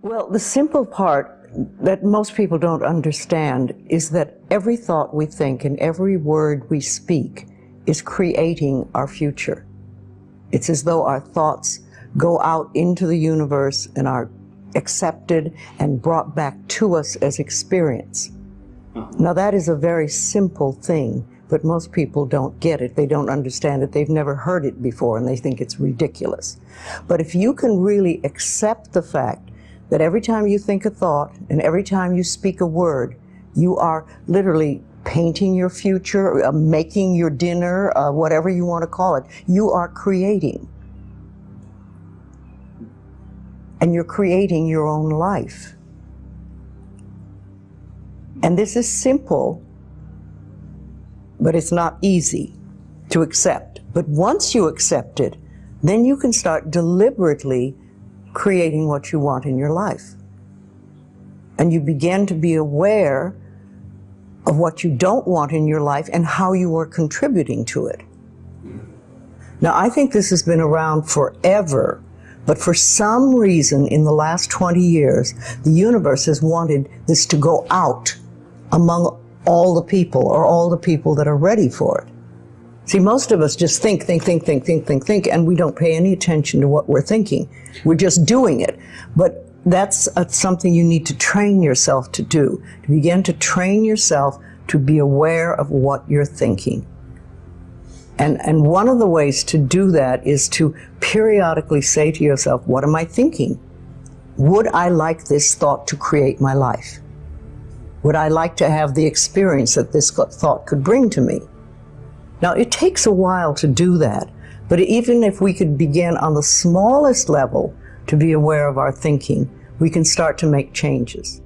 Well, the simple part that most people don't understand is that every thought we think and every word we speak is creating our future. It's as though our thoughts go out into the universe and are accepted and brought back to us as experience. Now that is a very simple thing, but most people don't get it. They don't understand it. They've never heard it before and they think it's ridiculous. But if you can really accept the fact that every time you think a thought and every time you speak a word, you are literally painting your future, making your dinner, whatever you want to call it, you are creating. And you're creating your own life. And this is simple, but it's not easy to accept. But once you accept it, then you can start deliberately creating what you want in your life. And you begin to be aware of what you don't want in your life and how you are contributing to it. Now, I think this has been around forever, but for some reason in the last 20 years, the universe has wanted this to go out among all the people, or all the people that are ready for it. See, most of us just think, and we don't pay any attention to what we're thinking. We're just doing it. But that's something you need to train yourself to do, to begin to train yourself to be aware of what you're thinking. And one of the ways to do that is to periodically say to yourself, what am I thinking? Would I like this thought to create my life? Would I like to have the experience that this thought could bring to me? Now, it takes a while to do that, but even if we could begin on the smallest level to be aware of our thinking, we can start to make changes.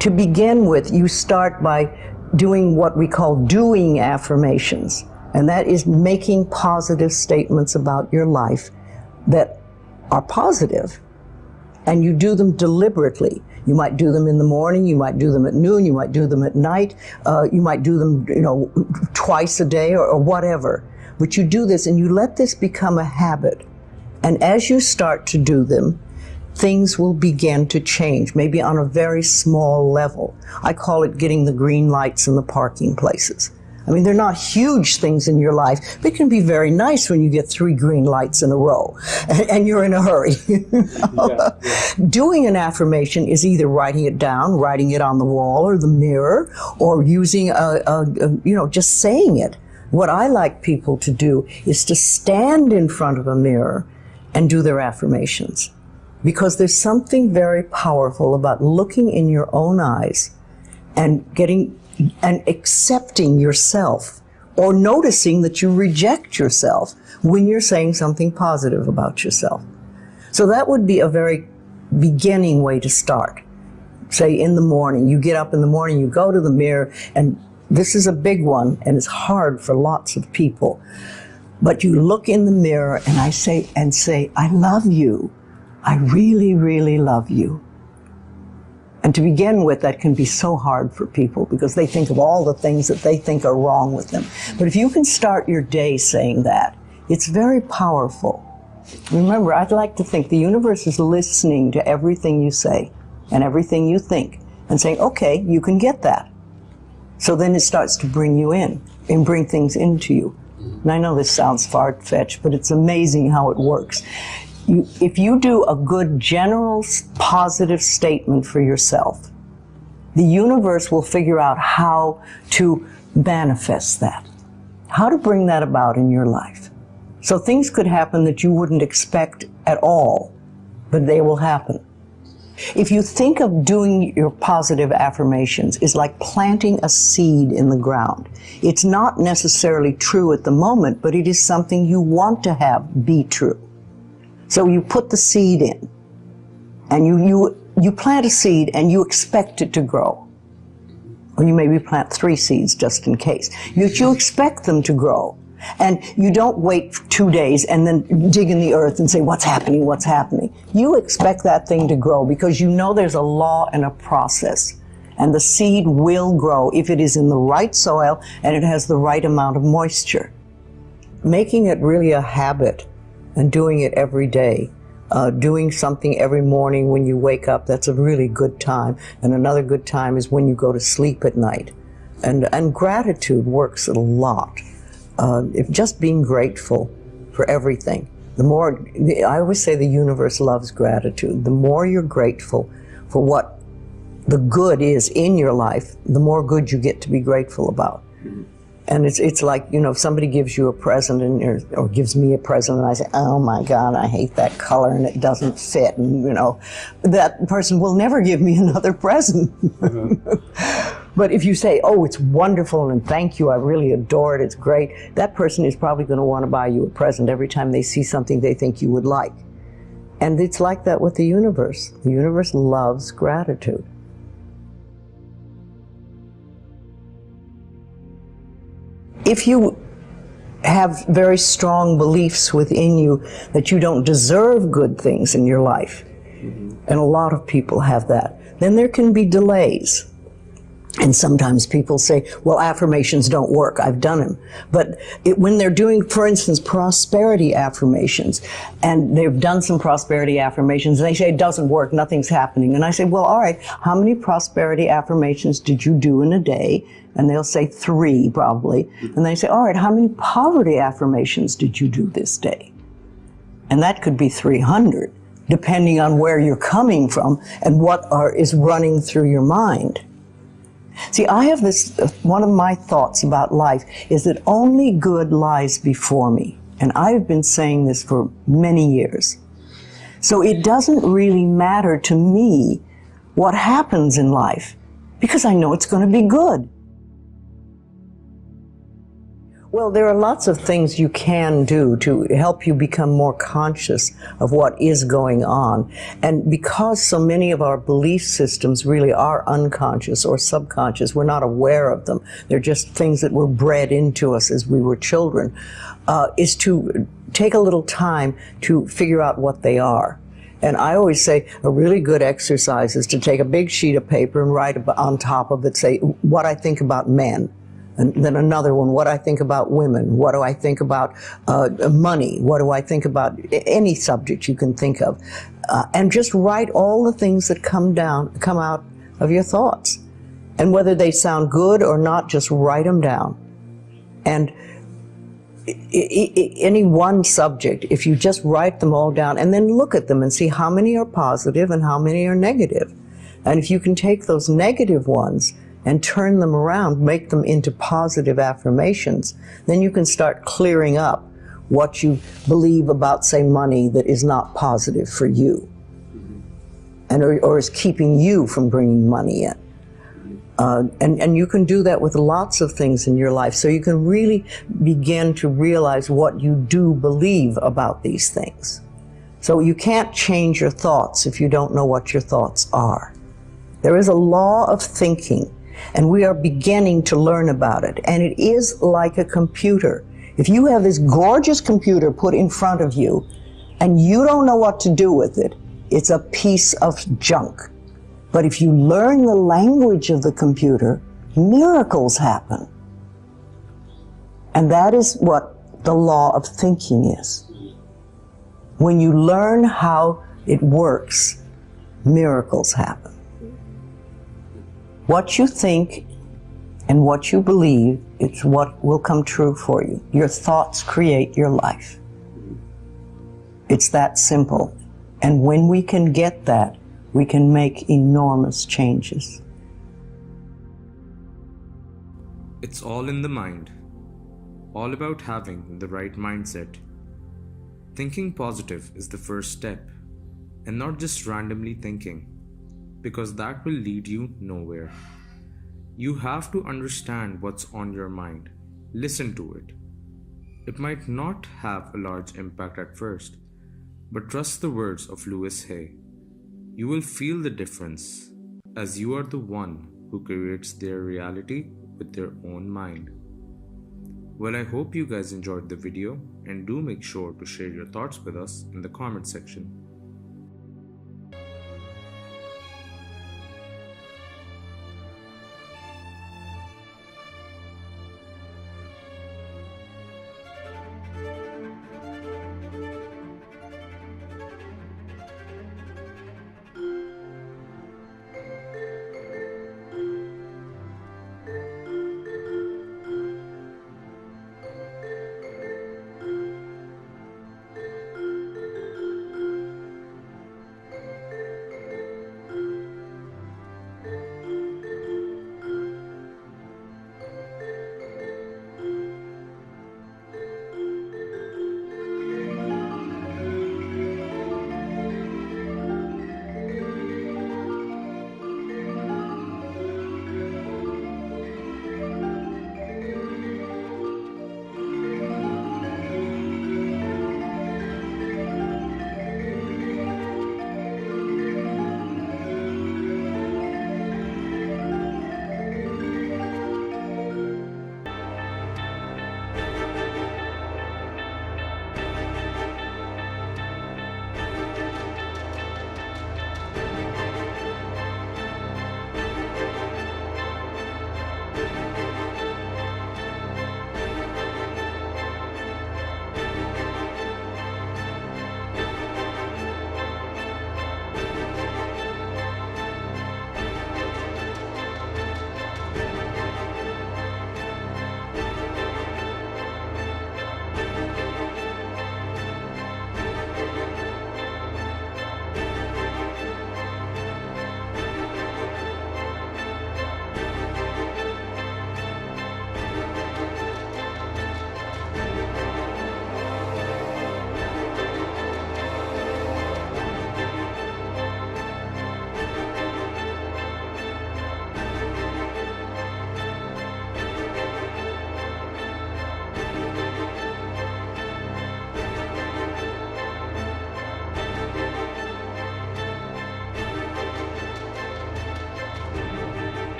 To begin with, you start by doing what we call doing affirmations, and that is making positive statements about your life that are positive. And you do them deliberately. You might do them in the morning, you might do them at noon, you might do them at night, you might do them, twice a day or whatever. But you do this and you let this become a habit. And as you start to do them, things will begin to change, maybe on a very small level. I call it getting the green lights in the parking places. I mean, they're not huge things in your life, but it can be very nice when you get 3 green lights in a row and you're in a hurry. Yeah. Doing an affirmation is either writing it down, writing it on the wall or the mirror, or using just saying it. What I like people to do is to stand in front of a mirror and do their affirmations. Because there's something very powerful about looking in your own eyes and accepting yourself, or noticing that you reject yourself when you're saying something positive about yourself. So that would be a very beginning way to start. Say in the morning, you get up in the morning, you go to the mirror, and this is a big one, and it's hard for lots of people. But you look in the mirror and I say, I love you. I really, really love you. And to begin with, that can be so hard for people because they think of all the things that they think are wrong with them. But if you can start your day saying that, it's very powerful. Remember, I'd like to think the universe is listening to everything you say and everything you think and saying, okay, you can get that. So then it starts to bring you in and bring things into you. And I know this sounds far-fetched, but it's amazing how it works. If you do a good general positive statement for yourself, the universe will figure out how to manifest that, how to bring that about in your life. So things could happen that you wouldn't expect at all, but they will happen. If you think of doing your positive affirmations is like planting a seed in the ground. It's not necessarily true at the moment, but it is something you want to have be true. So you put the seed in, and you plant a seed and you expect it to grow. Or you maybe plant 3 seeds just in case. You expect them to grow. And you don't wait 2 days and then dig in the earth and say, what's happening, what's happening? You expect that thing to grow because you know there's a law and a process. And the seed will grow if it is in the right soil and it has the right amount of moisture. Making it really a habit and doing it every day. Doing something every morning when you wake up, that's a really good time. And another good time is when you go to sleep at night. And gratitude works a lot. If just being grateful for everything. The more, I always say the universe loves gratitude. The more you're grateful for what the good is in your life, the more good you get to be grateful about. And it's like, you know, if somebody gives you a present or gives me a present and I say, oh my God, I hate that color and it doesn't fit, and you know, that person will never give me another present. But if you say, oh, it's wonderful and thank you, I really adore it, it's great, that person is probably going to want to buy you a present every time they see something they think you would like. And it's like that with the universe. The universe loves gratitude. If you have very strong beliefs within you that you don't deserve good things in your life, and a lot of people have that, then there can be delays. And sometimes people say, well, affirmations don't work, I've done them. But when they're doing, for instance, prosperity affirmations, and they've done some prosperity affirmations, and they say it doesn't work, nothing's happening. And I say, well, all right, how many prosperity affirmations did you do in a day? And they'll say 3 probably. And they say, all right, how many poverty affirmations did you do this day? And that could be 300, depending on where you're coming from and what is running through your mind. See, I have this, one of my thoughts about life is that only good lies before me. And I've been saying this for many years. So it doesn't really matter to me what happens in life, because I know it's going to be good. Well, there are lots of things you can do to help you become more conscious of what is going on. And because so many of our belief systems really are unconscious or subconscious, we're not aware of them. They're just things that were bred into us as we were children, is to take a little time to figure out what they are. And I always say a really good exercise is to take a big sheet of paper and write on top of it, say, what I think about men. And then another one, what I think about women, what do I think about money, what do I think about any subject you can think of. And just write all the things that come out of your thoughts. And whether they sound good or not, just write them down. And any one subject, if you just write them all down and then look at them and see how many are positive and how many are negative. And if you can take those negative ones and turn them around, make them into positive affirmations, then you can start clearing up what you believe about, say, money that is not positive for you, and or is keeping you from bringing money in. And you can do that with lots of things in your life, so you can really begin to realize what you do believe about these things. So you can't change your thoughts if you don't know what your thoughts are. There is a law of thinking, and we are beginning to learn about it. And it is like a computer. If you have this gorgeous computer put in front of you, and you don't know what to do with it, it's a piece of junk. But if you learn the language of the computer, miracles happen. And that is what the law of thinking is. When you learn how it works, miracles happen. What you think and what you believe, it's what will come true for you. Your thoughts create your life. It's that simple. And when we can get that, we can make enormous changes. It's all in the mind. All about having the right mindset. Thinking positive is the first step, and not just randomly thinking, because that will lead you nowhere. You have to understand what's on your mind. Listen to it. It might not have a large impact at first, but trust the words of Louise Hay. You will feel the difference, as you are the one who creates their reality with their own mind. Well, I hope you guys enjoyed the video, and do make sure to share your thoughts with us in the comment section.